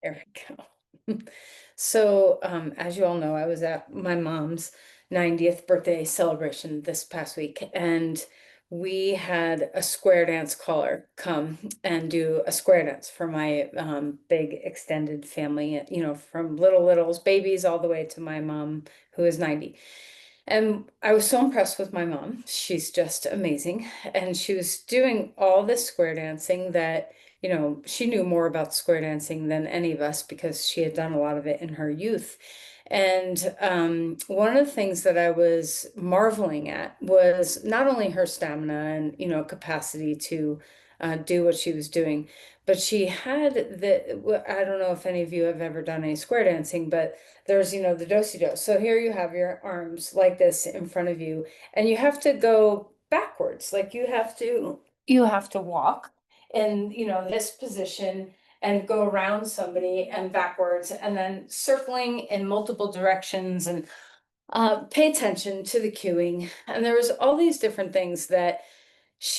There we go. So, as you all know, I was at my mom's 90th birthday celebration this past week, and we had a square dance caller come and do a square dance for my big extended family, from littles, babies, all the way to my mom, who is 90. And I was so impressed with my mom. She's just amazing. And she was doing all this square dancing that she knew more about square dancing than any of us because she had done a lot of it in her youth. And one of the things that I was marveling at was not only her stamina and, capacity to do what she was doing, but she had I don't know if any of you have ever done any square dancing, but there's, the do-si-do. So here you have your arms like this in front of you, and you have to go backwards. Like you have to walk in, this position and go around somebody and backwards and then circling in multiple directions and pay attention to the cueing. And there was all these different things that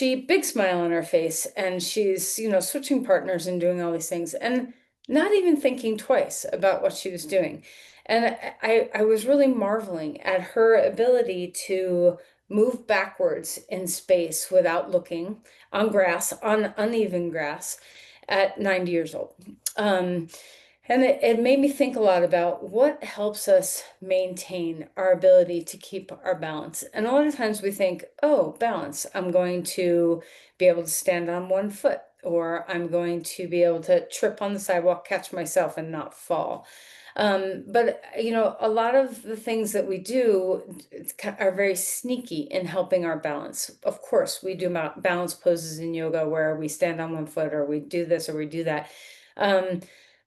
big smile on her face, and she's, switching partners and doing all these things and not even thinking twice about what she was doing. And I was really marveling at her ability to move backwards in space without looking on uneven grass at 90 years old. Um, and it made me think a lot about what helps us maintain our ability to keep our balance. And a lot of times we think, oh, balance, I'm going to be able to stand on one foot, or I'm going to be able to trip on the sidewalk, catch myself, and not fall. But a lot of the things that we do are very sneaky in helping our balance. Of course, we do balance poses in yoga where we stand on one foot, or we do this, or we do that. Um,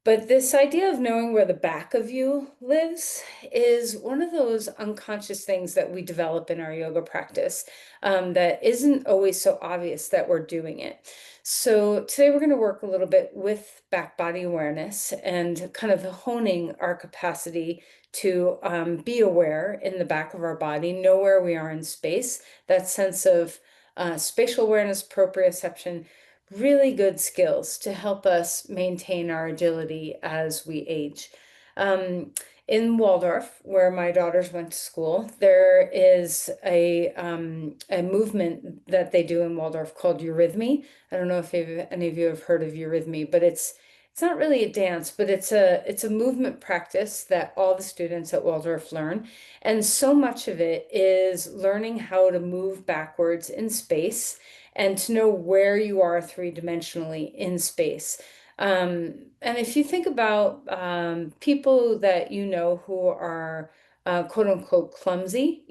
but this idea of knowing where the back of you lives is one of those unconscious things that we develop in our yoga practice, that isn't always so obvious that we're doing it. So today we're going to work a little bit with back body awareness and kind of honing our capacity to be aware in the back of our body, know where we are in space, that sense of spatial awareness, proprioception, really good skills to help us maintain our agility as we age. Um, in Waldorf, where my daughters went to school, there is a movement that they do in Waldorf called Eurythmy. I don't know if any of you have heard of Eurythmy, but it's not really a dance, but it's a movement practice that all the students at Waldorf learn. And so much of it is learning how to move backwards in space and to know where you are three-dimensionally in space. And if you think about people that who are quote unquote clumsy,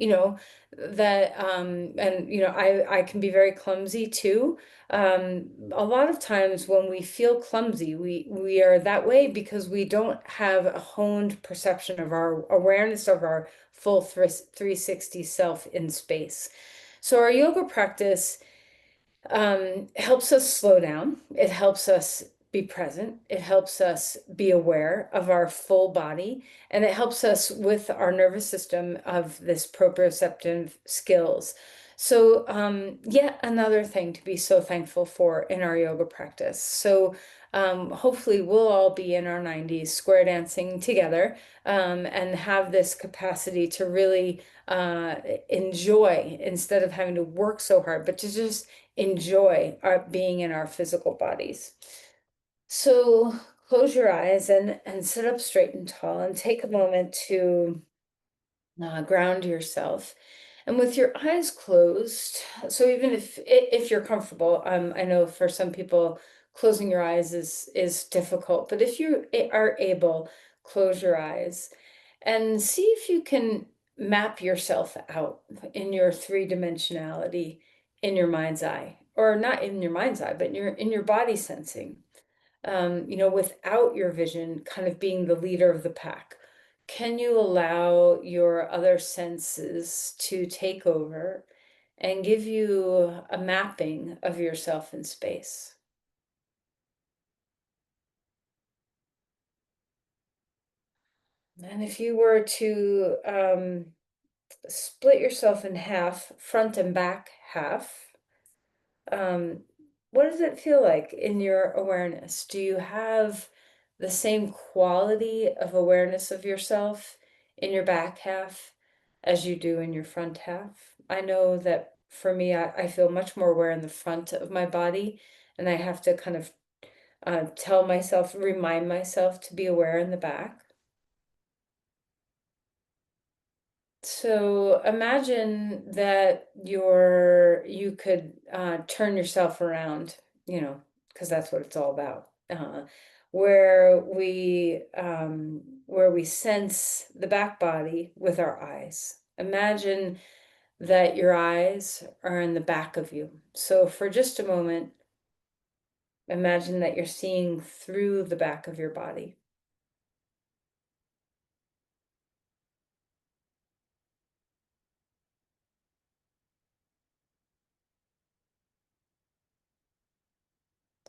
that and I can be very clumsy too. A lot of times when we feel clumsy, we are that way because we don't have a honed perception of our awareness of our full 360 self in space. So our yoga practice helps us slow down. It helps us be present. It helps us be aware of our full body, and it helps us with our nervous system of this proprioceptive skills. So, yet another thing to be so thankful for in our yoga practice. So, hopefully, we'll all be in our 90s square dancing together, and have this capacity to really enjoy instead of having to work so hard, but to just enjoy our being in our physical bodies. So close your eyes and sit up straight and tall and take a moment to ground yourself. And with your eyes closed, so even if you're comfortable, I know for some people closing your eyes is difficult, but if you are able, close your eyes and see if you can map yourself out in your three-dimensionality in your mind's eye, or not in your mind's eye, but in your body sensing. Without your vision kind of being the leader of the pack. Can you allow your other senses to take over and give you a mapping of yourself in space? And if you were to split yourself in half, front and back half, um, what does it feel like in your awareness? Do you have the same quality of awareness of yourself in your back half as you do in your front half. I know that for me, I feel much more aware in the front of my body, and I have to kind of tell myself, remind myself to be aware in the back. So imagine that you could turn yourself around, because that's what it's all about. Where we sense the back body with our eyes. Imagine that your eyes are in the back of you. So for just a moment, imagine that you're seeing through the back of your body.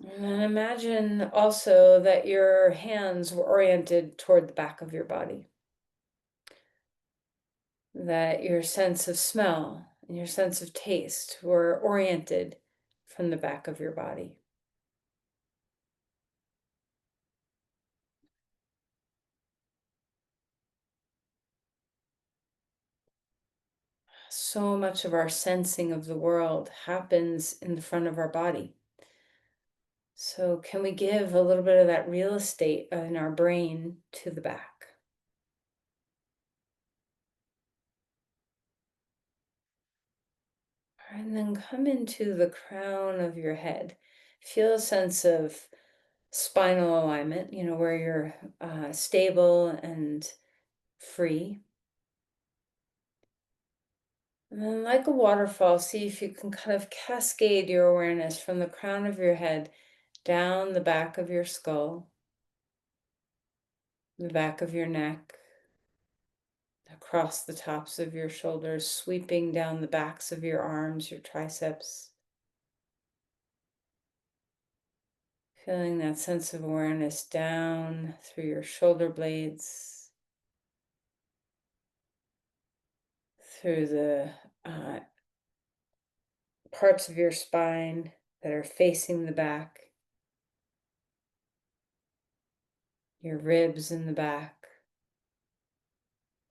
And then imagine also that your hands were oriented toward the back of your body, that your sense of smell and your sense of taste were oriented from the back of your body. So much of our sensing of the world happens in the front of our body. So, can we give a little bit of that real estate in our brain to the back? And then come into the crown of your head. Feel a sense of spinal alignment, where you're stable and free. And then, like a waterfall, see if you can kind of cascade your awareness from the crown of your head down the back of your skull, the back of your neck, across the tops of your shoulders, sweeping down the backs of your arms, your triceps. Feeling that sense of awareness down through your shoulder blades, through the uh, parts of your spine that are facing the back, your ribs in the back,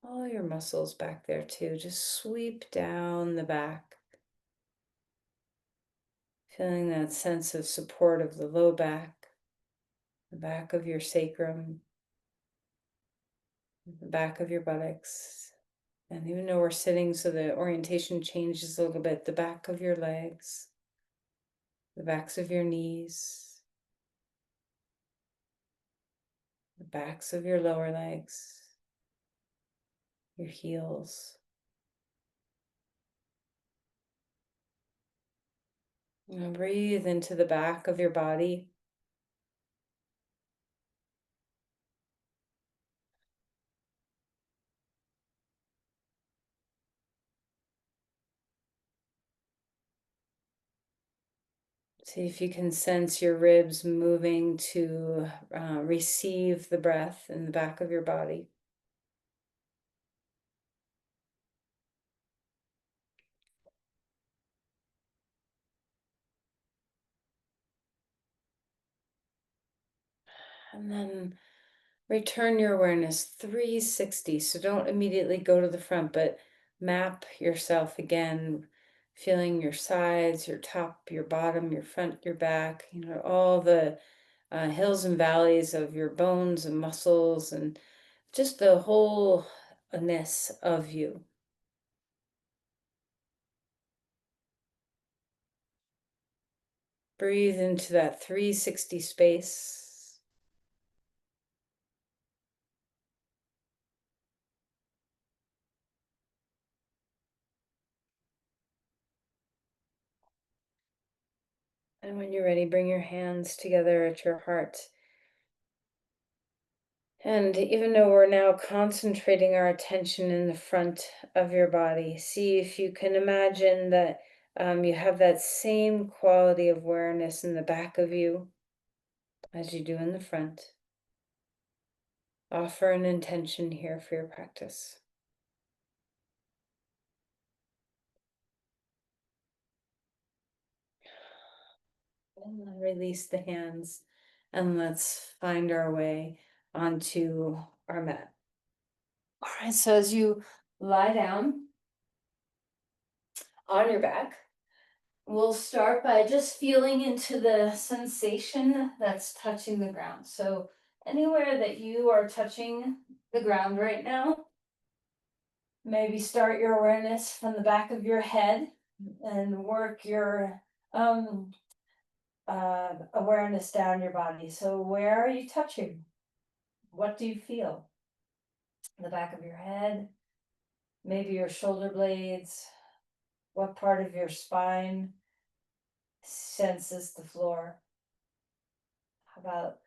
all your muscles back there too. Just sweep down the back, feeling that sense of support of the low back, the back of your sacrum, the back of your buttocks. And even though we're sitting, so the orientation changes a little bit, the back of your legs, the backs of your knees, the backs of your lower legs, your heels. And breathe into the back of your body. See if you can sense your ribs moving to receive the breath in the back of your body. And then return your awareness 360. So don't immediately go to the front, but map yourself again, feeling your sides, your top, your bottom, your front, your back, all the hills and valleys of your bones and muscles and just the wholeness of you. Breathe into that 360 space. And when you're ready, bring your hands together at your heart. And even though we're now concentrating our attention in the front of your body, see if you can imagine that you have that same quality of awareness in the back of you as you do in the front. Offer an intention here for your practice. And then release the hands and let's find our way onto our mat. All right, so as you lie down on your back, we'll start by just feeling into the sensation that's touching the ground. So anywhere that you are touching the ground right now, maybe start your awareness from the back of your head and work your um, awareness down your body. So where are you touching? What do you feel? The back of your head, maybe your shoulder blades, what part of your spine senses the floor? How about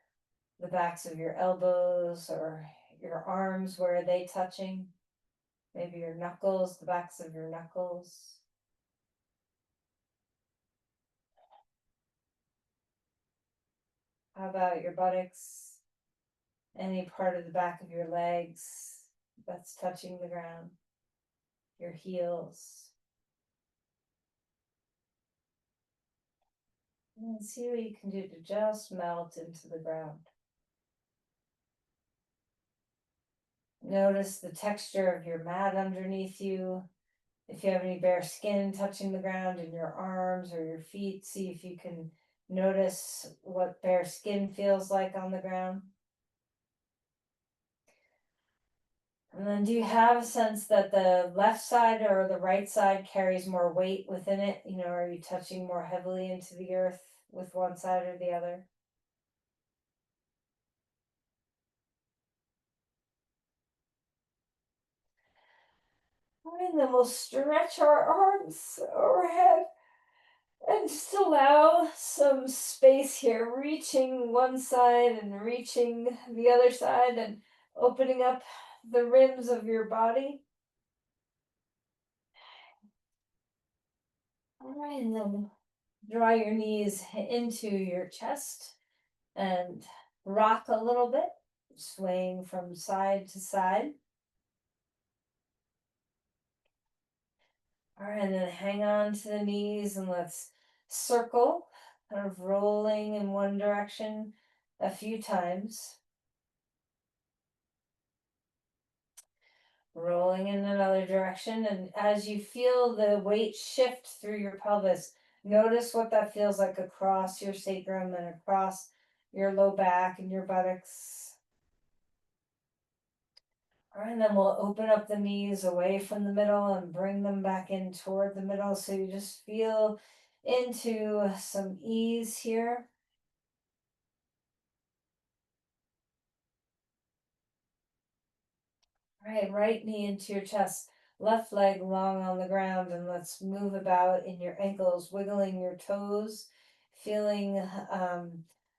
the backs of your elbows or your arms? Where are they touching? Maybe your knuckles, the backs of your knuckles. How about your buttocks? Any part of the back of your legs that's touching the ground? Your heels. And see what you can do to just melt into the ground. Notice the texture of your mat underneath you. If you have any bare skin touching the ground in your arms or your feet, see if you can notice what bare skin feels like on the ground. And then do you have a sense that the left side or the right side carries more weight within it? You know, are you touching more heavily into the earth with one side or the other? All right, and then we'll stretch our arms overhead and just allow some space here, reaching one side and reaching the other side and opening up the rims of your body. All right, and then draw your knees into your chest and rock a little bit, swaying from side to side. All right, and then hang on to the knees and let's circle, kind of rolling in one direction a few times. Rolling in another direction. And as you feel the weight shift through your pelvis, notice what that feels like across your sacrum and across your low back and your buttocks. All right, and then we'll open up the knees away from the middle and bring them back in toward the middle. So you just feel into some ease here. Right knee into your chest, left leg long on the ground, and let's move about in your ankles, wiggling your toes, feeling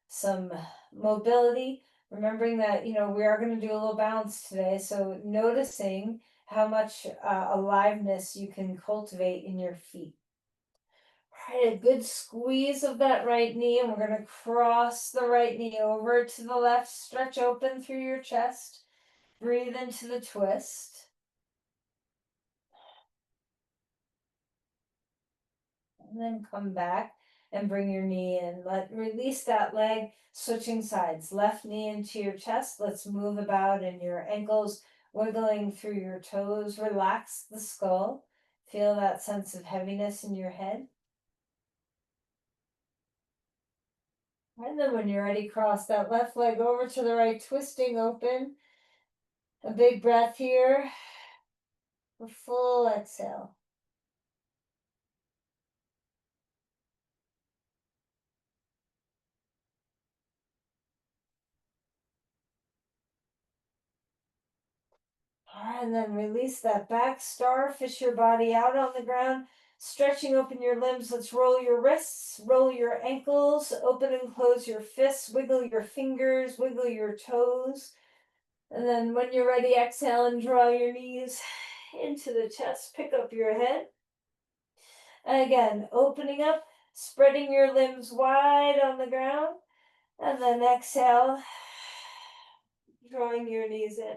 some mobility. Remembering that, you know, we are going to do a little balance today, so noticing how much aliveness you can cultivate in your feet. All right, a good squeeze of that right knee, and we're going to cross the right knee over to the left, stretch open through your chest. Breathe into the twist. And then come back and bring your knee in. Release that leg, switching sides. Left knee into your chest. Let's move about in your ankles, wiggling through your toes. Relax the skull. Feel that sense of heaviness in your head. And then when you're ready, cross that left leg over to the right, twisting open. A big breath here. A full exhale. All right, and then release that back, starfish your body out on the ground, stretching open your limbs. Let's roll your wrists, roll your ankles, open and close your fists, wiggle your fingers, wiggle your toes. And then when you're ready, exhale and draw your knees into the chest, pick up your head. And again, opening up, spreading your limbs wide on the ground. And then exhale, drawing your knees in.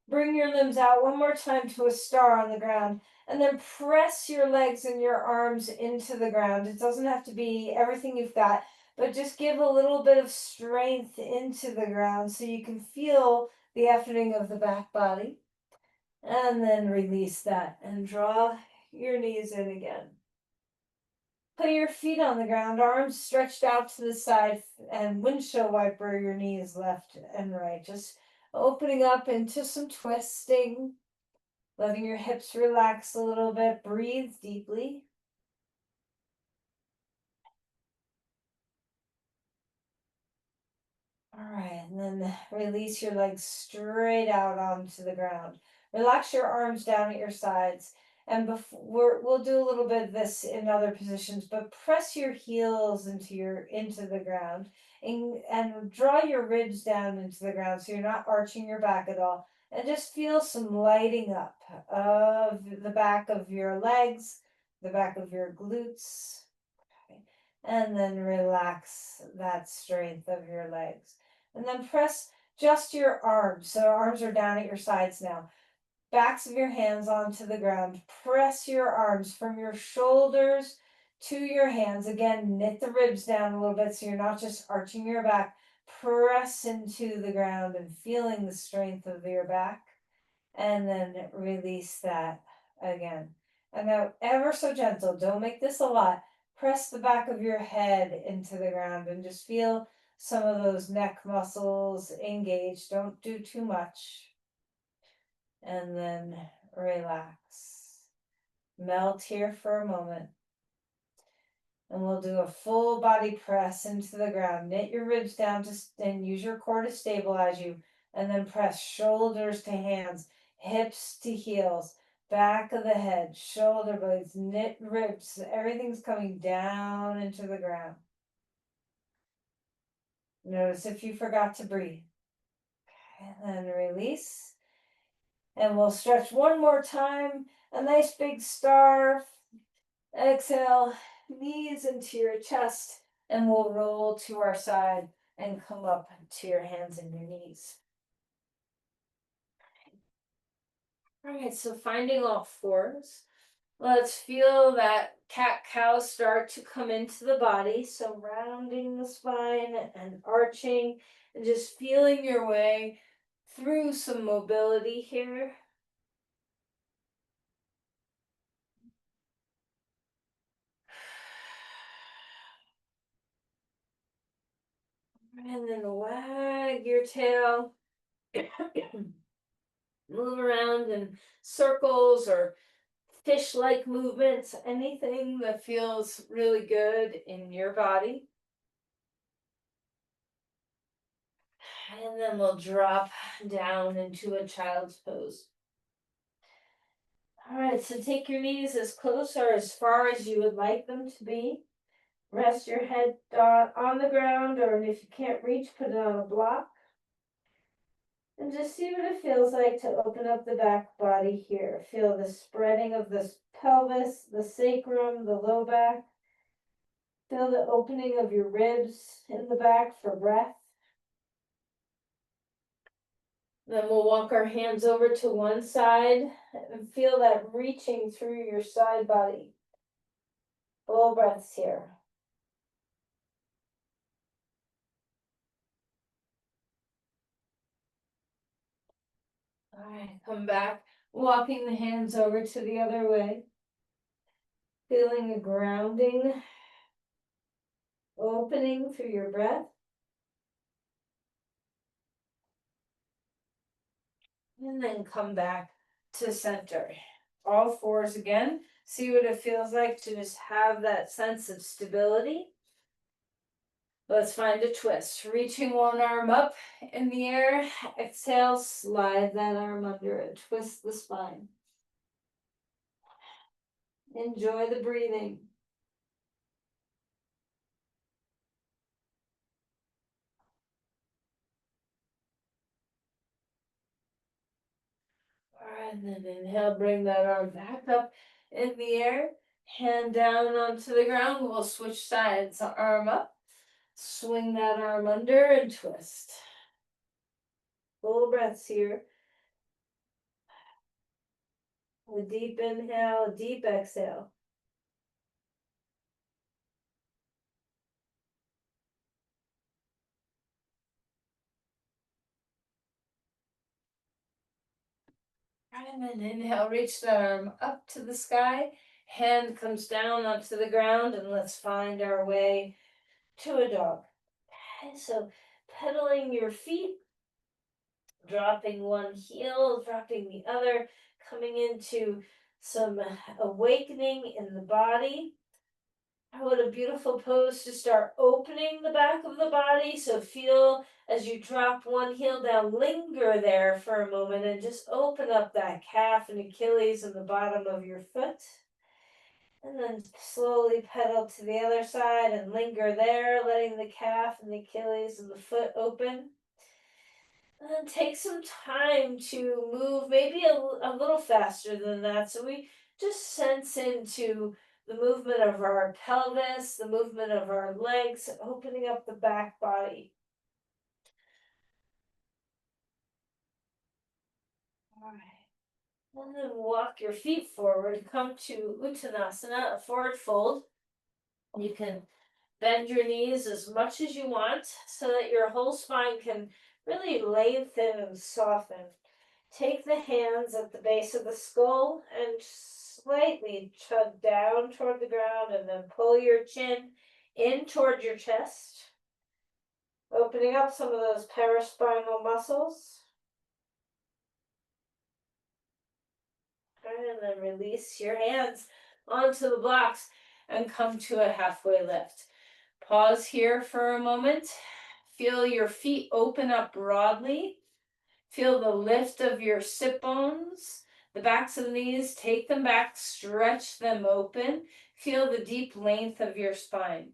Bring your limbs out one more time to a star on the ground, and then press your legs and your arms into the ground. It doesn't have to be everything you've got, but just give a little bit of strength into the ground so you can feel the efforting of the back body. And then release that and draw your knees in again. Put your feet on the ground, arms stretched out to the side, and windshield wiper your knees left and right. Just opening up into some twisting, letting your hips relax a little bit. Breathe deeply. All right, and then release your legs straight out onto the ground. Relax your arms down at your sides. And before we'll do a little bit of this in other positions, but press your heels into the ground and draw your ribs down into the ground so you're not arching your back at all. And just feel some lighting up of the back of your legs, the back of your glutes. Okay. And then relax that strength of your legs. And then press just your arms. So arms are down at your sides now. Backs of your hands onto the ground. Press your arms from your shoulders to your hands. Again, knit the ribs down a little bit so you're not just arching your back. Press into the ground and feeling the strength of your back. And then release that again. And now, ever so gentle, don't make this a lot. Press the back of your head into the ground and just feel some of those neck muscles engaged. Don't do too much. And then relax. Melt here for a moment. And we'll do a full body press into the ground. Knit your ribs down and use your core to stabilize you. And then press shoulders to hands, hips to heels, back of the head, shoulder blades, knit ribs. Everything's coming down into the ground. Notice if you forgot to breathe. And then release. And we'll stretch one more time. A nice big star. Exhale, knees into your chest, and we'll roll to our side and come up to your hands and your knees. All right, so finding all fours. Let's feel that cat-cow start to come into the body. So rounding the spine and arching and just feeling your way through some mobility here. And then wag your tail. Move around in circles or fish-like movements, anything that feels really good in your body. And then we'll drop down into a child's pose. All right, so take your knees as close or as far as you would like them to be. Rest your head on the ground, or if you can't reach, put it on a block. And just see what it feels like to open up the back body here. Feel the spreading of the pelvis, the sacrum, the low back. Feel the opening of your ribs in the back for breath. Then we'll walk our hands over to one side and feel that reaching through your side body. Full breaths here. All right, come back, walking the hands over to the other way. Feeling a grounding, opening through your breath. And then come back to center. All fours again. See what it feels like to just have that sense of stability. Let's find a twist. Reaching one arm up in the air. Exhale, slide that arm under and twist the spine. Enjoy the breathing. All right, and then inhale, bring that arm back up in the air. Hand down onto the ground. We'll switch sides. Arm up. Swing that arm under and twist. Full breaths here. A deep inhale, deep exhale. And then inhale, reach the arm up to the sky. Hand comes down onto the ground, and let's find our way to a dog. Okay, so pedaling your feet, dropping one heel, dropping the other, coming into some awakening in the body. Oh, what a beautiful pose to start opening the back of the body. So feel as you drop one heel down, linger there for a moment and just open up that calf and Achilles and the bottom of your foot. And then slowly pedal to the other side and linger there, letting the calf and the Achilles and the foot open. And then take some time to move maybe a little faster than that. So we just sense into the movement of our pelvis, the movement of our legs, opening up the back body. All right. And then walk your feet forward. Come to Uttanasana, a forward fold. You can bend your knees as much as you want so that your whole spine can really lengthen and soften. Take the hands at the base of the skull and slightly chug down toward the ground and then pull your chin in toward your chest, opening up some of those paraspinal muscles. And then release your hands onto the blocks and come to a halfway lift. Pause here for a moment. Feel your feet open up broadly. Feel the lift of your sit bones, the backs of the knees. Take them back, stretch them open. Feel the deep length of your spine.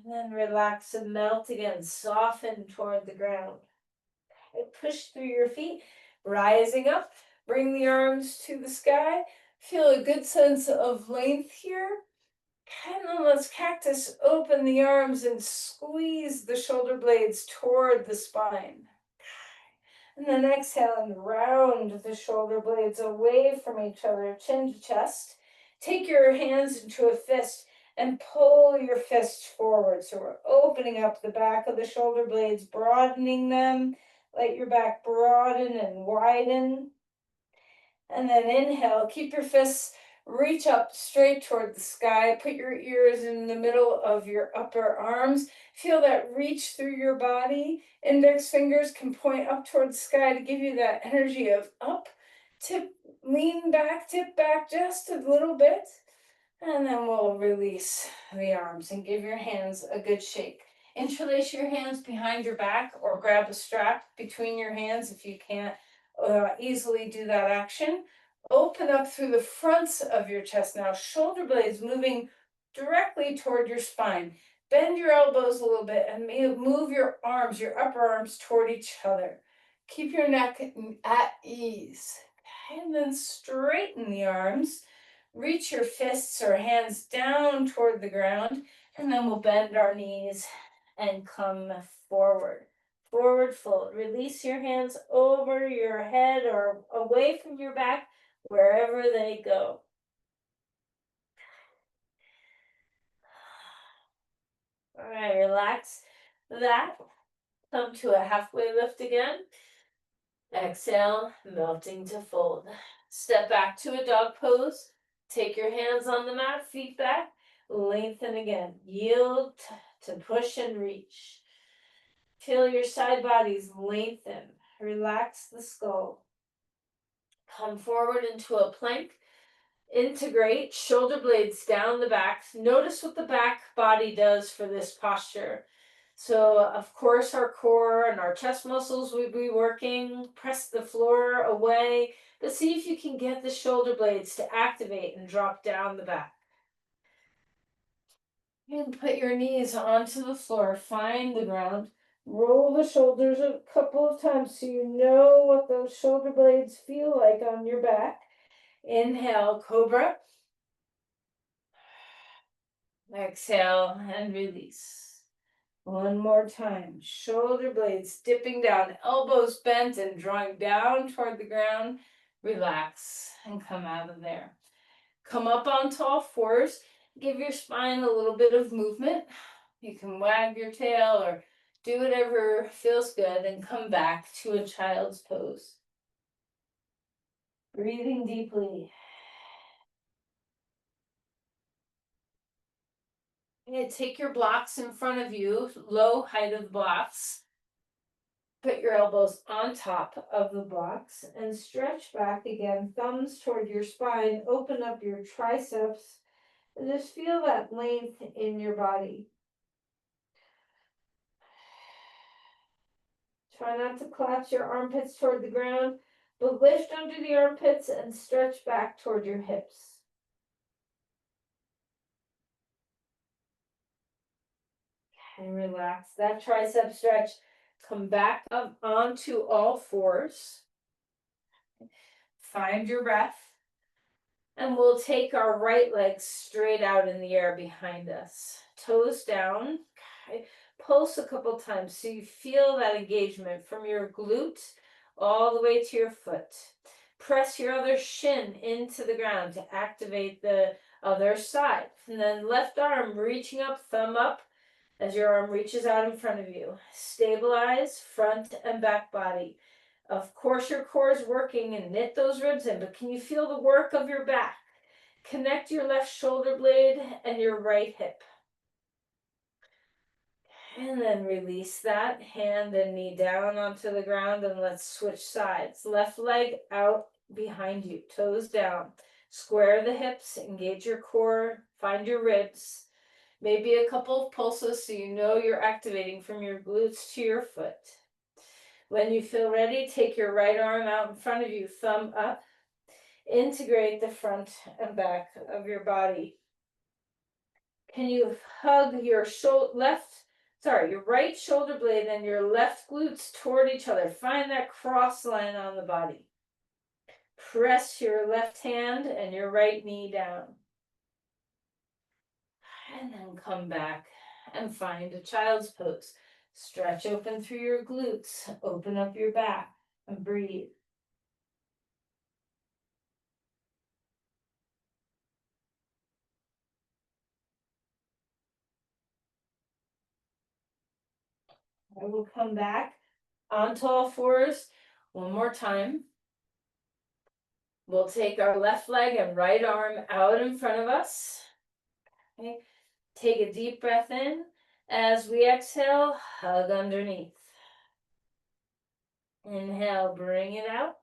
And then relax and melt again, soften toward the ground. And push through your feet, rising up. Bring the arms to the sky. Feel a good sense of length here. And then let's cactus open the arms and squeeze the shoulder blades toward the spine. And then exhale and round the shoulder blades away from each other, chin to chest. Take your hands into a fist and pull your fist forward. So we're opening up the back of the shoulder blades, broadening them. Let your back broaden and widen. And then inhale, keep your fists, reach up straight toward the sky. Put your ears in the middle of your upper arms. Feel that reach through your body. Index fingers can point up toward the sky to give you that energy of up. Tip, lean back, tip back just a little bit. And then we'll release the arms and give your hands a good shake. Interlace your hands behind your back or grab a strap between your hands if you can't easily do that action. Open up through the fronts of your chest now, shoulder blades moving directly toward your spine. Bend your elbows a little bit and move your arms, your upper arms toward each other. Keep your neck at ease. And then straighten the arms. Reach your fists or hands down toward the ground, and then we'll bend our knees and come forward. Forward fold. Release your hands over your head or away from your back, wherever they go. All right, relax that. Come to a halfway lift again. Exhale, melting to fold. Step back to a dog pose. Take your hands on the mat, feet back. Lengthen again. Yield to push and reach. Feel your side bodies lengthen. Relax the skull. Come forward into a plank. Integrate shoulder blades down the back. Notice what the back body does for this posture. So, of course, our core and our chest muscles will be working. Press the floor away, but see if you can get the shoulder blades to activate and drop down the back. And put your knees onto the floor, find the ground. Roll the shoulders a couple of times so you know what those shoulder blades feel like on your back. Inhale, cobra. Exhale and release. One more time. Shoulder blades dipping down, elbows bent and drawing down toward the ground. Relax and come out of there. Come up onto all fours. Give your spine a little bit of movement. You can wag your tail or Do whatever feels good and come back to a child's pose. Breathing deeply. And take your blocks in front of you, low height of blocks. Put your elbows on top of the blocks and stretch back again, thumbs toward your spine, open up your triceps, and just feel that length in your body. Try not to collapse your armpits toward the ground, but lift under the armpits and stretch back toward your hips. And relax that tricep stretch. Come back up onto all fours. Find your breath. And we'll take our right leg straight out in the air behind us. Toes down. Okay. Pulse a couple times so you feel that engagement from your glute all the way to your foot. Press your other shin into the ground to activate the other side. And then left arm reaching up, thumb up as your arm reaches out in front of you. Stabilize front and back body. Of course, your core is working and knit those ribs in, but can you feel the work of your back? Connect your left shoulder blade and your right hip. And then release that, hand and knee down onto the ground, and let's switch sides. Left leg out behind you, toes down. Square the hips, engage your core, find your ribs. Maybe a couple of pulses so you know you're activating from your glutes to your foot. When you feel ready, take your right arm out in front of you, thumb up. Integrate the front and back of your body. Can you hug your your right shoulder blade and your left glutes toward each other? Find that cross line on the body. Press your left hand and your right knee down. And then come back and find a child's pose. Stretch open through your glutes, open up your back, and breathe. I will come back onto all fours one more time. We'll take our left leg and right arm out in front of us. Okay. Take a deep breath in. As we exhale, hug underneath. Inhale, bring it out.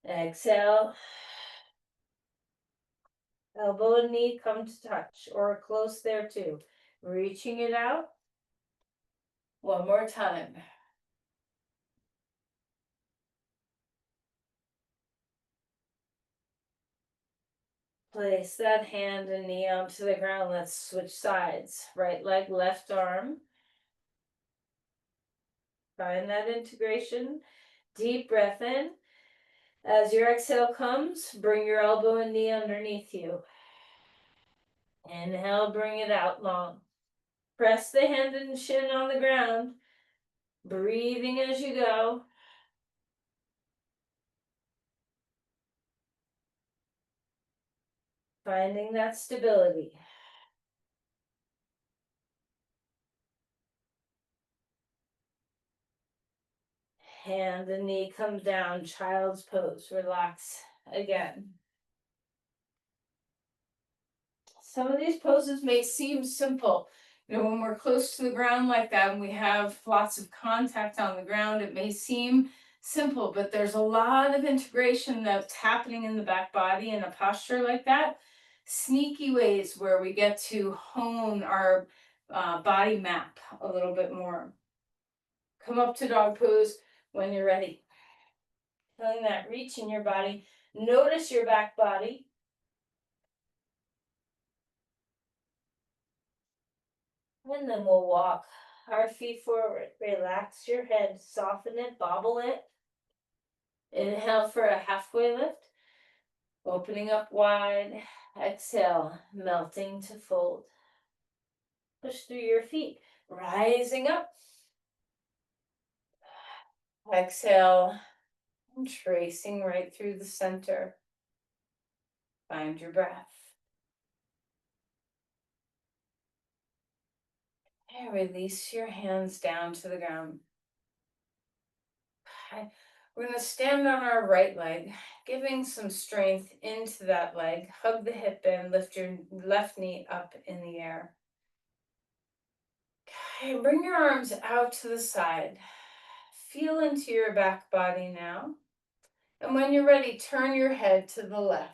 Exhale. Elbow and knee come to touch or close there too. Reaching it out. One more time. Place that hand and knee onto the ground. Let's switch sides. Right leg, left arm. Find that integration. Deep breath in. As your exhale comes, bring your elbow and knee underneath you. Inhale, bring it out long. Press the hand and shin on the ground. Breathing as you go. Finding that stability. Hand and knee comes down, child's pose. Relax again. Some of these poses may seem simple. You know, when we're close to the ground like that and we have lots of contact on the ground, it may seem simple, but there's a lot of integration that's happening in the back body in a posture like that. Sneaky ways where we get to hone our body map a little bit more. Come up to dog pose when you're ready. Feeling that reach in your body. Notice your back body. And then we'll walk our feet forward. Relax your head, soften it, bobble it. Inhale for a halfway lift. Opening up wide. Exhale, melting to fold. Push through your feet, rising up. Exhale, and tracing right through the center. Find your breath. Okay, release your hands down to the ground. Okay, we're gonna stand on our right leg, giving some strength into that leg. Hug the hip in, lift your left knee up in the air. Okay, bring your arms out to the side. Feel into your back body now. And when you're ready, turn your head to the left.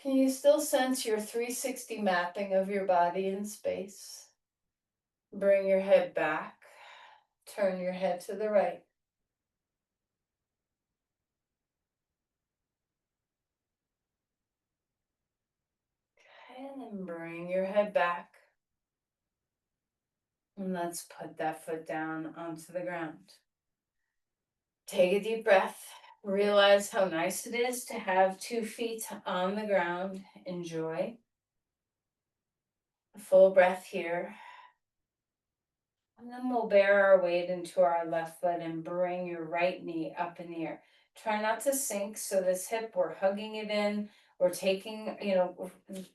Can you still sense your 360 mapping of your body in space? Bring your head back. Turn your head to the right. And then bring your head back. And let's put that foot down onto the ground. Take a deep breath. Realize how nice it is to have 2 feet on the ground. Enjoy. A full breath here. And then we'll bear our weight into our left foot and bring your right knee up in the air. Try not to sink, so this hip, we're hugging it in. We're taking,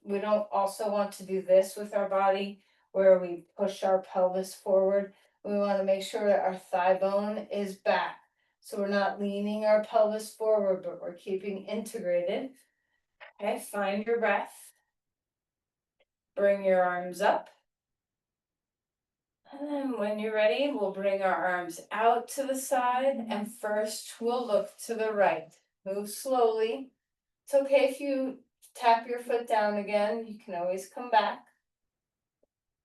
we don't also want to do this with our body where we push our pelvis forward. We want to make sure that our thigh bone is back. So we're not leaning our pelvis forward, but we're keeping integrated. Okay, find your breath. Bring your arms up. And then when you're ready, we'll bring our arms out to the side, and first we'll look to the right. Move slowly. It's okay if you tap your foot down again, you can always come back.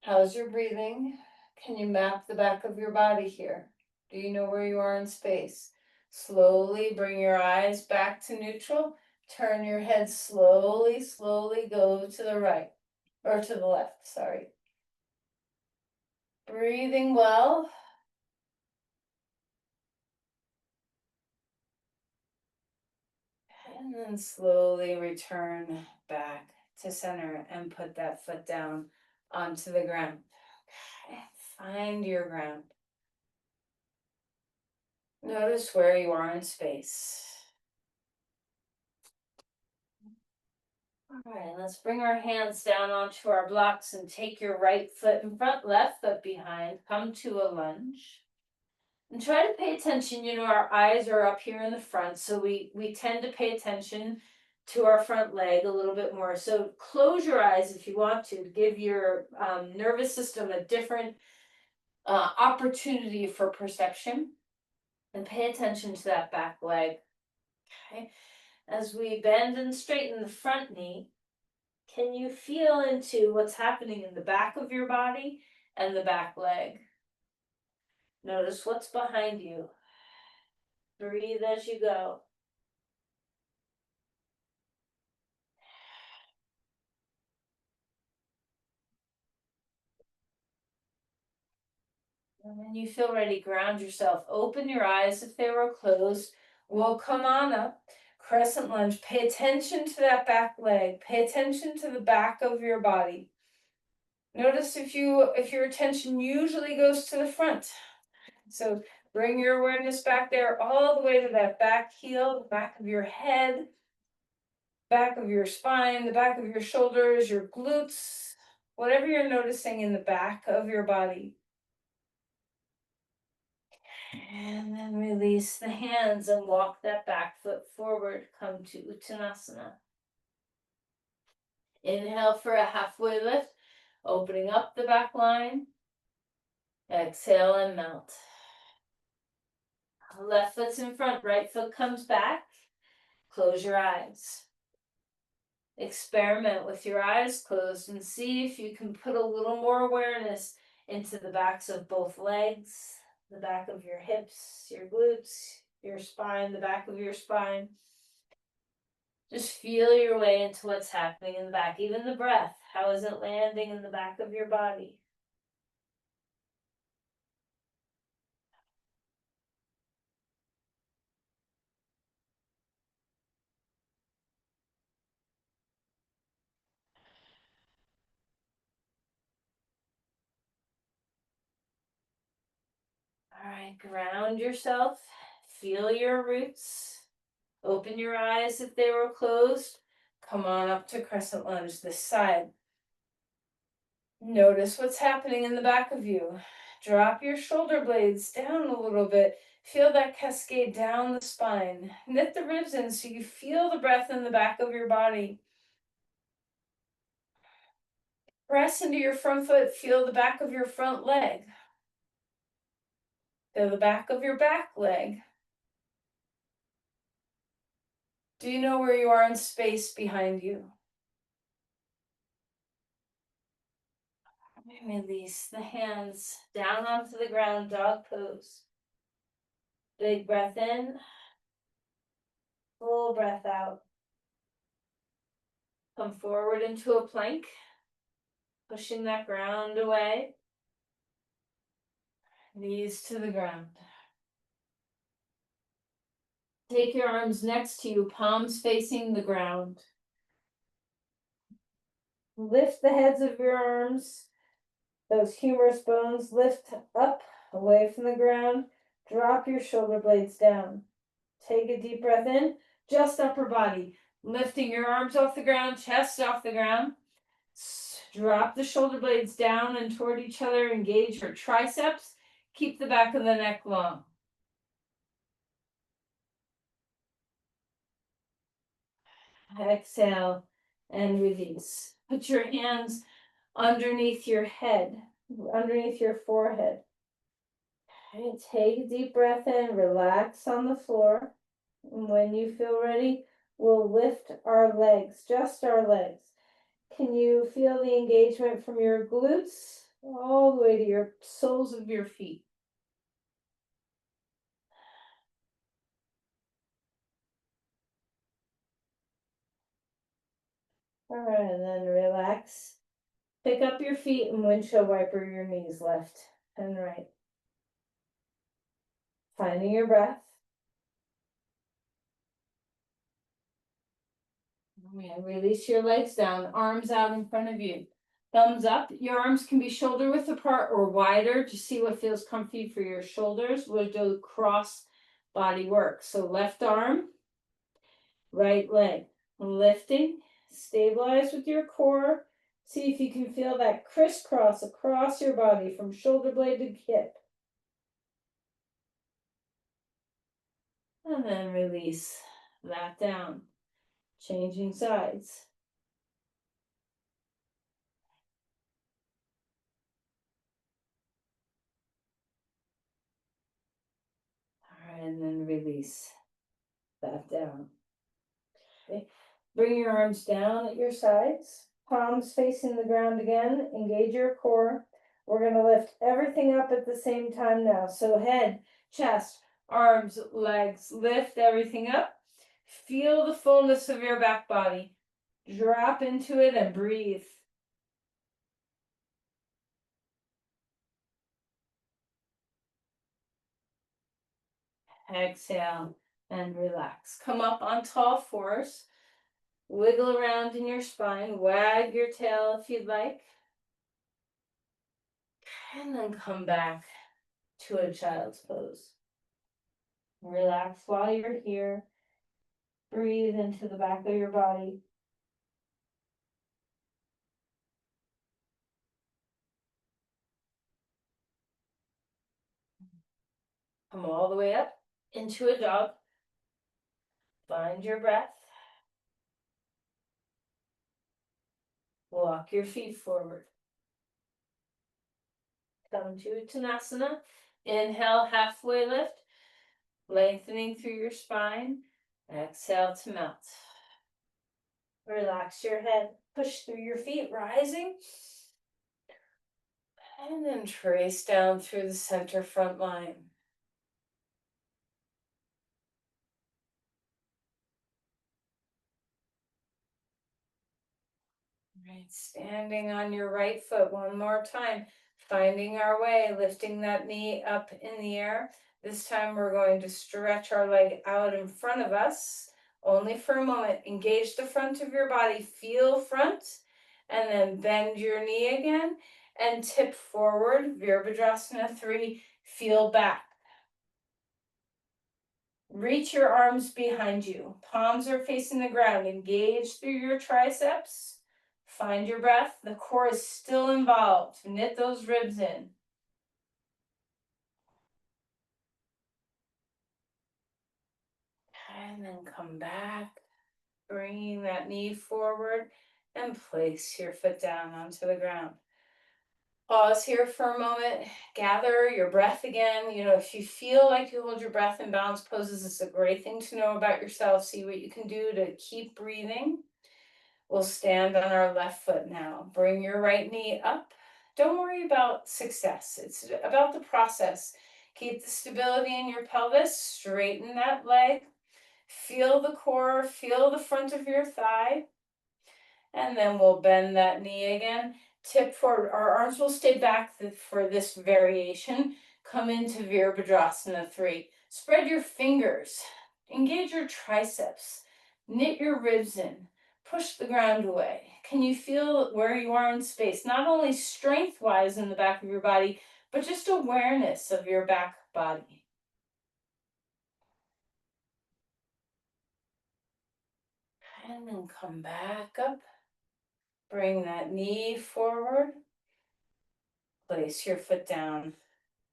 How's your breathing? Can you map the back of your body here? Do you know where you are in space? Slowly bring your eyes back to neutral. Turn your head slowly, slowly go to the right, or to the left, sorry. Breathing well. And then slowly return back to center and put that foot down onto the ground. Okay, find your ground. Notice where you are in space. All right, let's bring our hands down onto our blocks and take your right foot in front, left foot behind. Come to a lunge. And try to pay attention, our eyes are up here in the front, so we tend to pay attention to our front leg a little bit more. So close your eyes if you want to, give your nervous system a different opportunity for perception, and pay attention to that back leg. Okay, as we bend and straighten the front knee, can you feel into what's happening in the back of your body and the back leg? Notice what's behind you. Breathe as you go. And when you feel ready, ground yourself. Open your eyes if they were closed. We'll come on up. Crescent lunge. Pay attention to that back leg. Pay attention to the back of your body. Notice if your attention usually goes to the front. So bring your awareness back there all the way to that back heel, the back of your head, back of your spine, the back of your shoulders, your glutes, whatever you're noticing in the back of your body. And then release the hands and walk that back foot forward. Come to Uttanasana. Inhale for a halfway lift, opening up the back line. Exhale and melt. Left foot's in front, right foot comes back. Close your eyes. Experiment with your eyes closed and see if you can put a little more awareness into the backs of both legs, the back of your hips, your glutes, your spine, the back of your spine. Just feel your way into what's happening in the back. Even the breath, how is it landing in the back of your body? All right, ground yourself. Feel your roots. Open your eyes if they were closed. Come on up to crescent lunge this side. Notice what's happening in the back of you. Drop your shoulder blades down a little bit. Feel that cascade down the spine. Knit the ribs in so you feel the breath in the back of your body. Press into your front foot. Feel the back of your front leg. Feel the back of your back leg. Do you know where you are in space behind you? Release the hands down onto the ground, dog pose. Big breath in, full breath out. Come forward into a plank, pushing that ground away. Knees to the ground. Take your arms next to you, palms facing the ground. Lift the heads of your arms. Those humerus bones lift up, away from the ground. Drop your shoulder blades down. Take a deep breath in, just upper body. Lifting your arms off the ground, chest off the ground. Drop the shoulder blades down and toward each other. Engage your triceps. Keep the back of the neck long. Exhale and release. Put your hands underneath your head, underneath your forehead. Okay, take a deep breath in, relax on the floor. And when you feel ready, we'll lift our legs, just our legs. Can you feel the engagement from your glutes all the way to your soles of your feet? All right, and then relax. Pick up your feet and windshield wiper your knees left and right. Finding your breath. And release your legs down, arms out in front of you. Thumbs up. Your arms can be shoulder width apart or wider to see what feels comfy for your shoulders. We'll do cross body work. So left arm, right leg. Lifting, stabilize with your core. See if you can feel that crisscross across your body from shoulder blade to hip. And then release that down. Changing sides. All right, and then release that down. Okay. Bring your arms down at your sides, palms facing the ground again. Engage your core. We're going to lift everything up at the same time now. So head, chest, arms, legs, lift everything up. Feel the fullness of your back body. Drop into it and breathe. Exhale and relax. Come up on tall fours. Wiggle around in your spine. Wag your tail if you'd like. And then come back to a child's pose. Relax while you're here. Breathe into the back of your body. Come all the way up into a dog. Find your breath. Walk your feet forward. Come to Uttanasana. Inhale, halfway lift. Lengthening through your spine. Exhale to melt. Relax your head. Push through your feet, rising. And then trace down through the center front line. Right, standing on your right foot one more time, finding our way, lifting that knee up in the air. This time we're going to stretch our leg out in front of us, only for a moment. Engage the front of your body, feel front, and then bend your knee again and tip forward, Virabhadrasana 3, feel back. Reach your arms behind you, palms are facing the ground, engage through your triceps. Find your breath. The core is still involved. Knit those ribs in. And then come back, bringing that knee forward and place your foot down onto the ground. Pause here for a moment, gather your breath again. You know, if you feel like you hold your breath in balanced poses, it's a great thing to know about yourself. See what you can do to keep breathing. We'll stand on our left foot now. Bring your right knee up. Don't worry about success. It's about the process. Keep the stability in your pelvis. Straighten that leg. Feel the core. Feel the front of your thigh. And then we'll bend that knee again. Tip forward. Our arms will stay back for this variation. Come into Virabhadrasana 3. Spread your fingers. Engage your triceps. Knit your ribs in. Push the ground away. Can you feel where you are in space? Not only strength-wise in the back of your body, but just awareness of your back body. And then come back up. Bring that knee forward. Place your foot down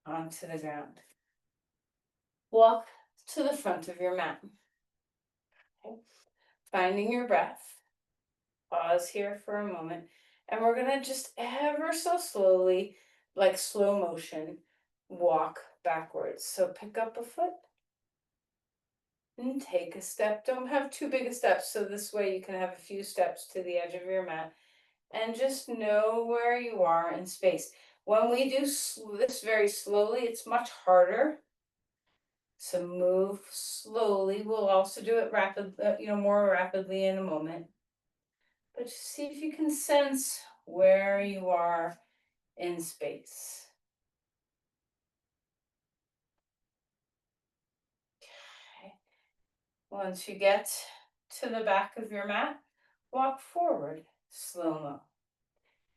onto the ground. Walk to the front of your mat. Okay. Finding your breath. Pause here for a moment. And we're going to just ever so slowly, like slow motion, walk backwards. So pick up a foot and take a step. Don't have too big a steps. So this way you can have a few steps to the edge of your mat. And just know where you are in space. When we do this very slowly, it's much harder. So move slowly. We'll also do it more rapidly in a moment. But just see if you can sense where you are in space. Okay. Once you get to the back of your mat, walk forward slow-mo.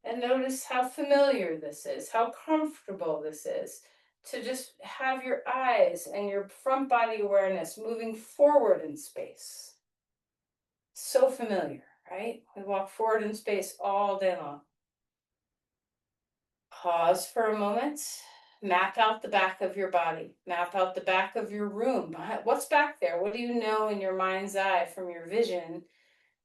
And notice how familiar this is, how comfortable this is. To just have your eyes and your front body awareness moving forward in space. So familiar, right? We walk forward in space all day long. Pause for a moment. Map out the back of your body. Map out the back of your room. What's back there? What do you know in your mind's eye from your vision,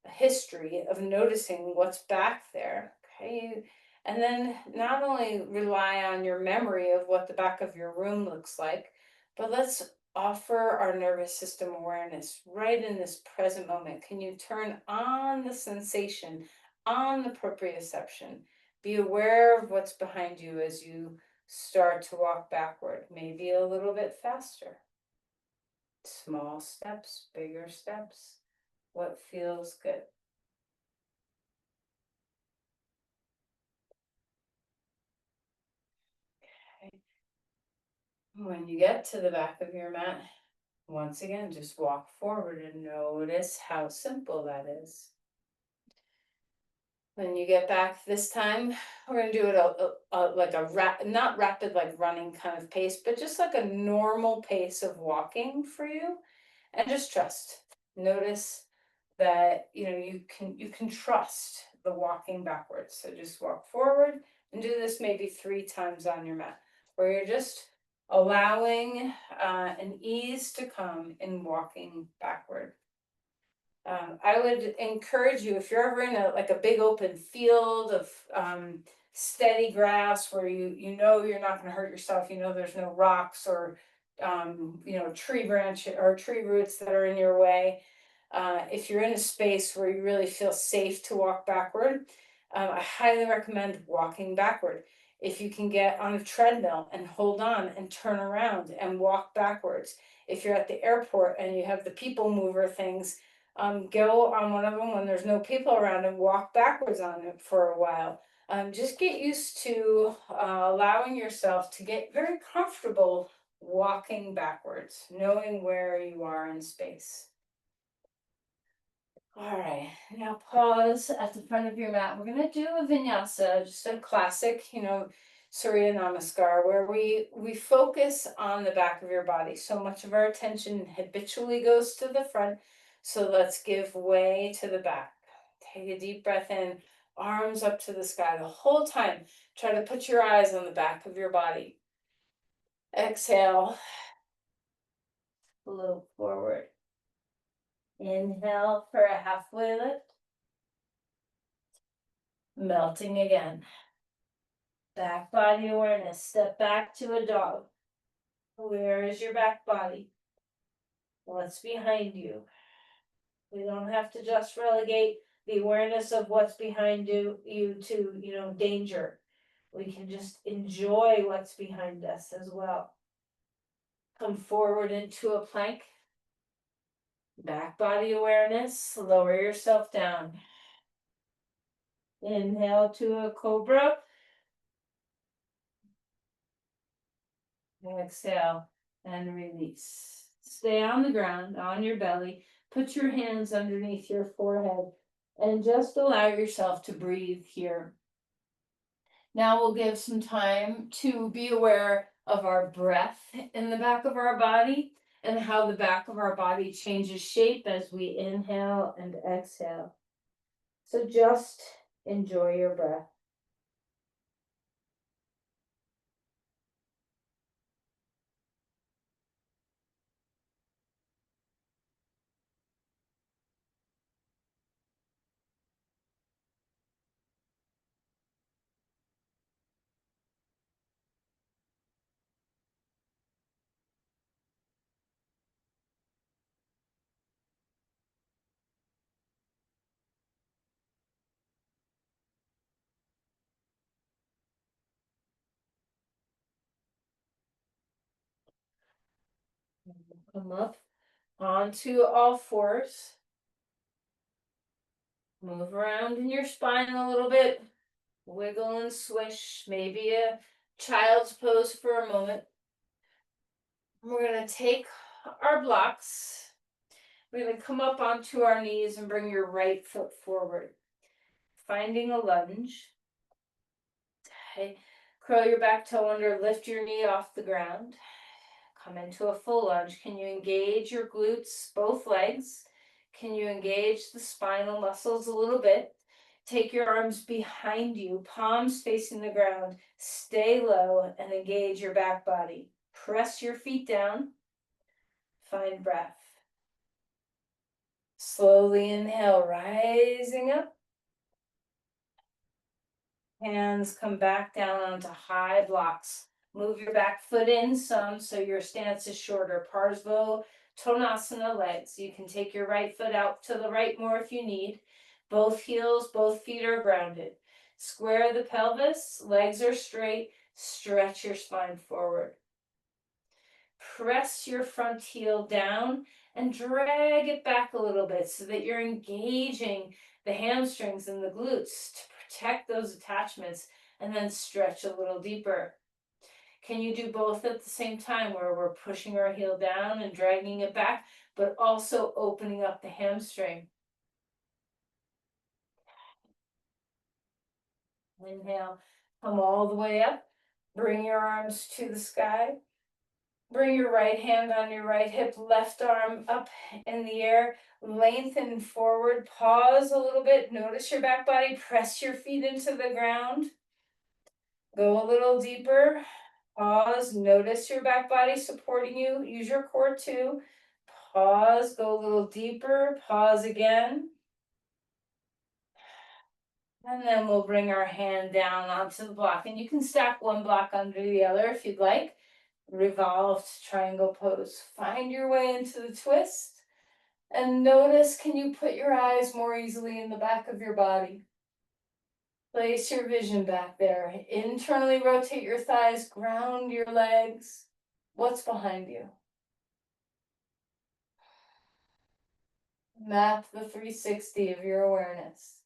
a history of noticing what's back there? Okay. And then not only rely on your memory of what the back of your room looks like, but let's offer our nervous system awareness right in this present moment. Can you turn on the sensation, on the proprioception? Be aware of what's behind you as you start to walk backward, maybe a little bit faster. Small steps, bigger steps. What feels good? When you get to the back of your mat, once again, just walk forward and notice how simple that is. When you get back this time, we're going to do it like not rapid, like running kind of pace, but just like a normal pace of walking for you. And just trust. Notice that you can trust the walking backwards. So just walk forward and do this maybe 3 times on your mat, where you're just allowing an ease to come in walking backward. I would encourage you, if you're ever in a big open field of steady grass where you know you're not going to hurt yourself, there's no rocks or tree branch or tree roots that are in your way. If you're in a space where you really feel safe to walk backward, I highly recommend walking backward. If you can get on a treadmill and hold on and turn around and walk backwards. If you're at the airport and you have the people mover things, go on one of them when there's no people around and walk backwards on it for a while. Just get used to allowing yourself to get very comfortable walking backwards, knowing where you are in space. All right, now pause at the front of your mat. We're going to do a vinyasa, just a classic, Surya Namaskar, where we focus on the back of your body. So much of our attention habitually goes to the front. So let's give way to the back. Take a deep breath in, arms up to the sky the whole time. Try to put your eyes on the back of your body. Exhale, float forward. Inhale for a halfway lift. Melting again. Back body awareness. Step back to a dog. Where is your back body? What's behind you? We don't have to just relegate the awareness of what's behind you to, danger. We can just enjoy what's behind us as well. Come forward into a plank. Back body awareness. Lower yourself down. Inhale to a cobra. Exhale and release. Stay on the ground, on your belly. Put your hands underneath your forehead and just allow yourself to breathe here. Now we'll give some time to be aware of our breath in the back of our body and how the back of our body changes shape as we inhale and exhale. So just enjoy your breath. Come up onto all fours. Move around in your spine a little bit. Wiggle and swish, maybe a child's pose for a moment. We're going to take our blocks. We're going to come up onto our knees and bring your right foot forward. Finding a lunge. Okay. Curl your back toe under, lift your knee off the ground. Come into a full lunge. Can you engage your glutes, both legs? Can you engage the spinal muscles a little bit? Take your arms behind you, palms facing the ground. Stay low and engage your back body. Press your feet down. Find breath. Slowly inhale, rising up. Hands come back down onto high blocks. Move your back foot in some so your stance is shorter. Parsva Tonasana legs. You can take your right foot out to the right more if you need. Both heels, both feet are grounded. Square the pelvis, legs are straight. Stretch your spine forward. Press your front heel down and drag it back a little bit so that you're engaging the hamstrings and the glutes to protect those attachments, and then stretch a little deeper. Can you do both at the same time, where we're pushing our heel down and dragging it back, but also opening up the hamstring? Inhale, come all the way up. Bring your arms to the sky. Bring your right hand on your right hip, left arm up in the air, lengthen forward, pause a little bit, notice your back body, press your feet into the ground, go a little deeper, pause, notice your back body supporting you, use your core too, pause, go a little deeper, pause again, and then we'll bring our hand down onto the block, and you can stack one block under the other if you'd like. Revolved triangle pose. Find your way into the twist and notice, can you put your eyes more easily in the back of your body? Place your vision back there. Internally rotate your thighs, ground your legs. What's behind you? Map the 360 of your awareness.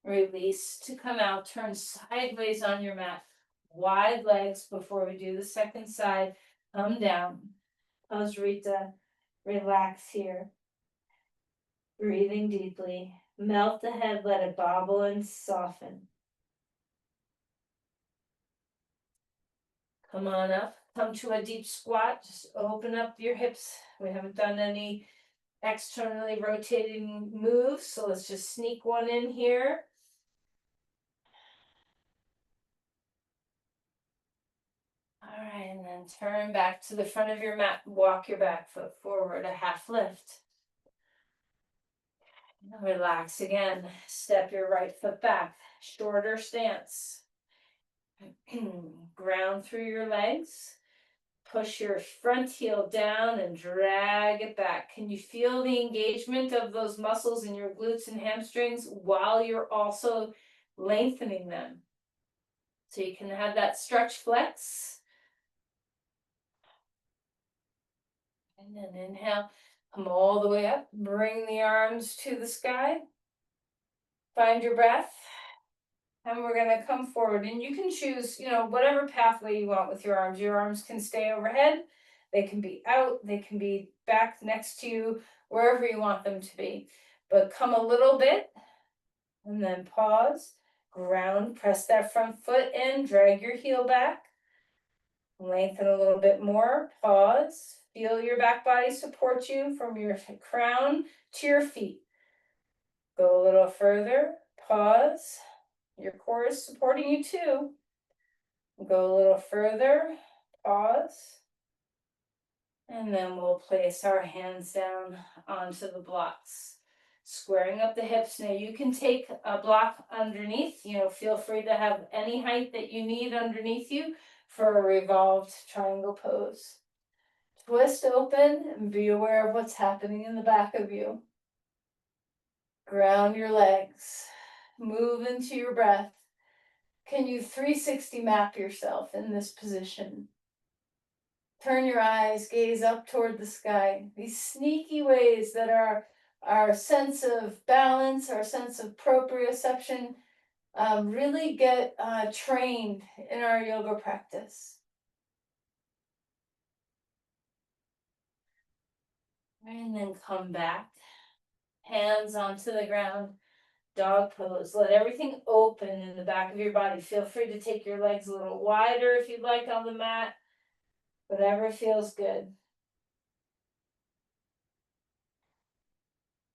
Release to come out, turn sideways on your mat. Wide legs before we do the second side. Come down. Asrita, relax here. Breathing deeply. Melt the head, let it bobble and soften. Come on up. Come to a deep squat. Just open up your hips. We haven't done any externally rotating moves. So let's just sneak one in here. All right, and then turn back to the front of your mat. Walk your back foot forward, a half lift. Relax again. Step your right foot back. Shorter stance. Ground through your legs. Push your front heel down and drag it back. Can you feel the engagement of those muscles in your glutes and hamstrings while you're also lengthening them? So you can have that stretch flex. And then inhale, come all the way up. Bring the arms to the sky. Find your breath. And we're going to come forward, and you can choose, whatever pathway you want with your arms. Your arms can stay overhead, they can be out, they can be back next to you, wherever you want them to be. But come a little bit, and then pause, ground, press that front foot in, drag your heel back, lengthen a little bit more, pause, feel your back body support you from your crown to your feet. Go a little further, pause. Your core is supporting you too. Go a little further, pause. And then we'll place our hands down onto the blocks. Squaring up the hips. Now you can take a block underneath, feel free to have any height that you need underneath you for a revolved triangle pose. Twist open and be aware of what's happening in the back of you. Ground your legs. Move into your breath. Can you 360 map yourself in this position? Turn your eyes, gaze up toward the sky. These sneaky ways that our sense of balance, our sense of proprioception really get trained in our yoga practice. And then come back, hands onto the ground. Dog pose. Let everything open in the back of your body. Feel free to take your legs a little wider if you'd like on the mat. Whatever feels good.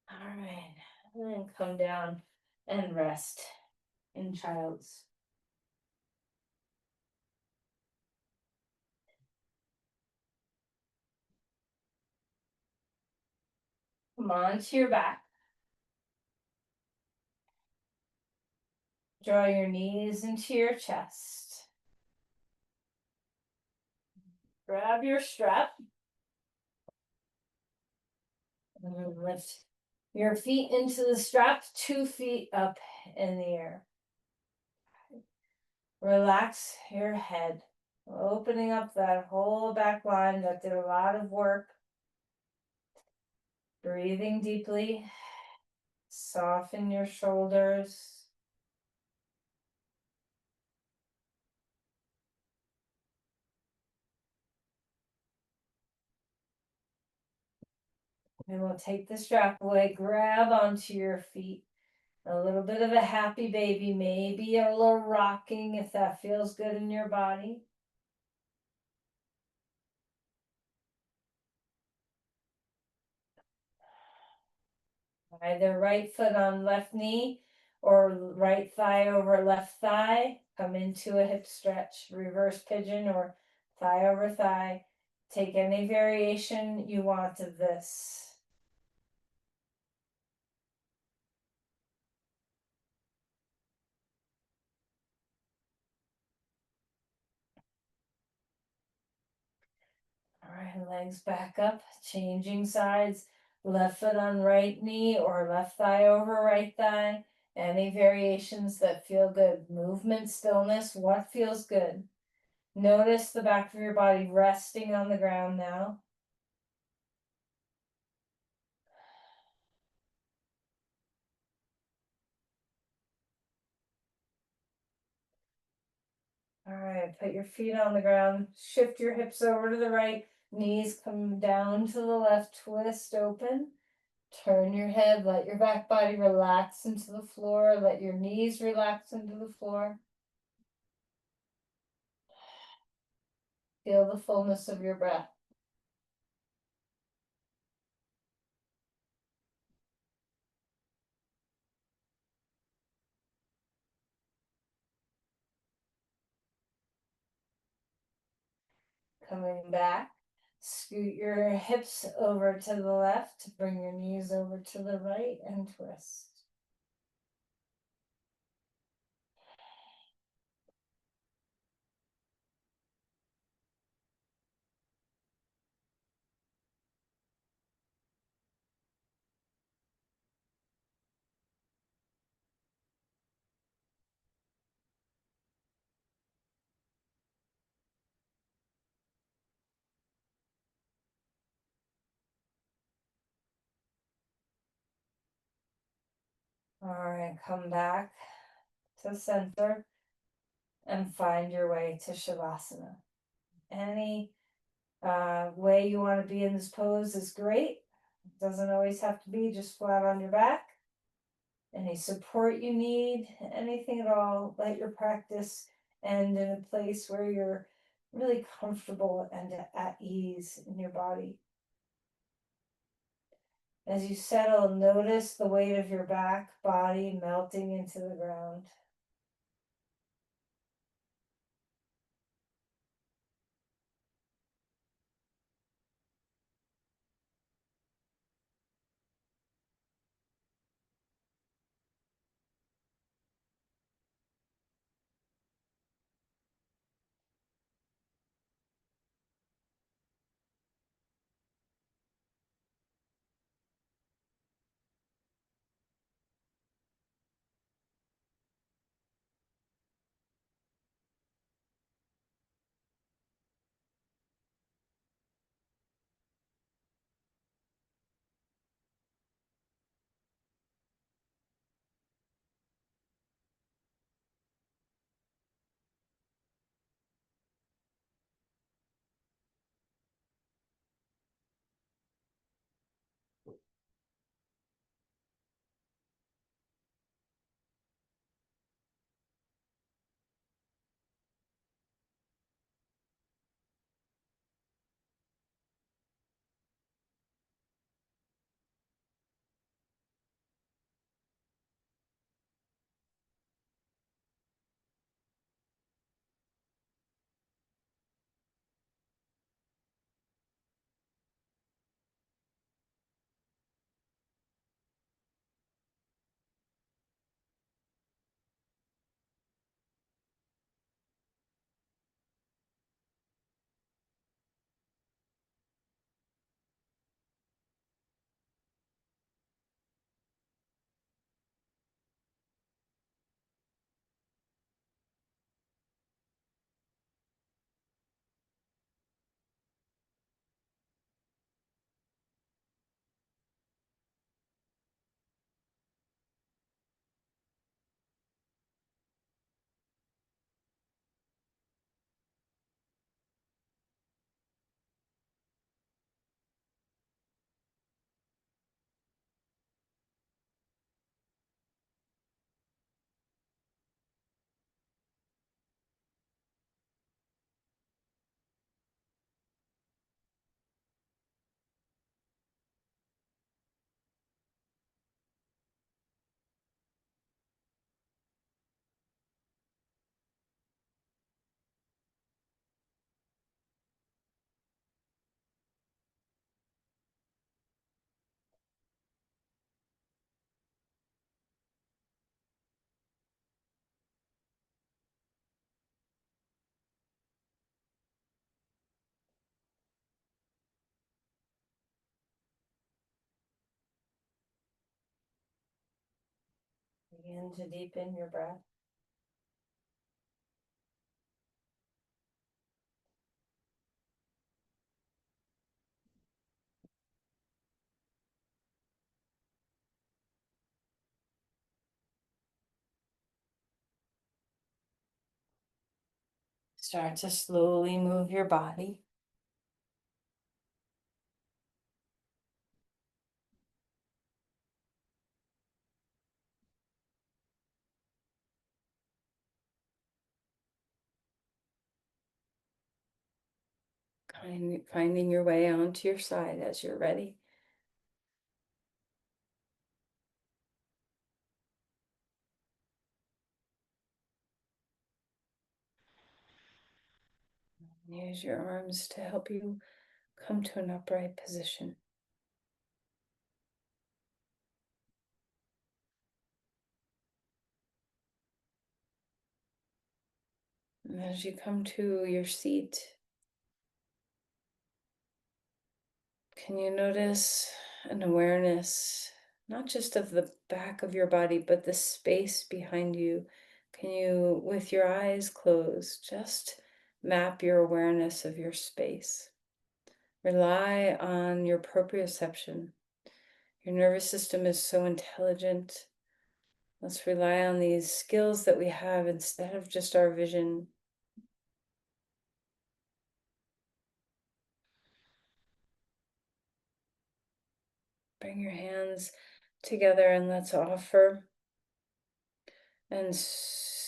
All right. And then come down and rest in child's. Come on to your back. Draw your knees into your chest. Grab your strap. And then lift your feet into the strap, 2 feet up in the air. Relax your head, opening up that whole back line that did a lot of work. Breathing deeply. Soften your shoulders. And we'll take the strap away, grab onto your feet. A little bit of a happy baby, maybe a little rocking if that feels good in your body. Either right foot on left knee or right thigh over left thigh. Come into a hip stretch, reverse pigeon or thigh over thigh. Take any variation you want of this. All right, legs back up, changing sides. Left foot on right knee or left thigh over right thigh. Any variations that feel good. Movement, stillness, what feels good. Notice the back of your body resting on the ground now. All right, put your feet on the ground, shift your hips over to the right, knees come down to the left, twist open. Turn your head, let your back body relax into the floor, let your knees relax into the floor. Feel the fullness of your breath. Coming back, scoot your hips over to the left, bring your knees over to the right, and twist. All right, come back to center and find your way to Shavasana. Any way you want to be in this pose is great. Doesn't always have to be just flat on your back. Any support you need, anything at all, let your practice end in a place where you're really comfortable and at ease in your body. As you settle, notice the weight of your back body melting into the ground. Begin to deepen your breath. Start to slowly move your body. Finding your way onto your side as you're ready. Use your arms to help you come to an upright position. And as you come to your seat, can you notice an awareness, not just of the back of your body, but the space behind you? Can you, with your eyes closed, just map your awareness of your space? Rely on your proprioception. Your nervous system is so intelligent. Let's rely on these skills that we have instead of just our vision. Bring your hands together and let's offer. And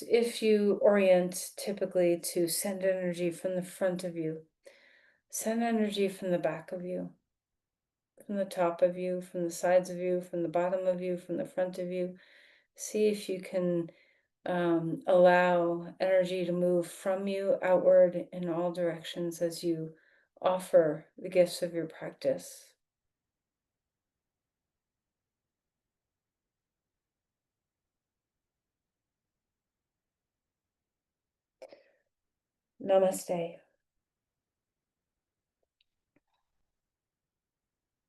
if you orient typically to send energy from the front of you, send energy from the back of you, from the top of you, from the sides of you, from the bottom of you, from the front of you. See if you can allow energy to move from you outward in all directions as you offer the gifts of your practice. Namaste.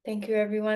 Thank you, everyone.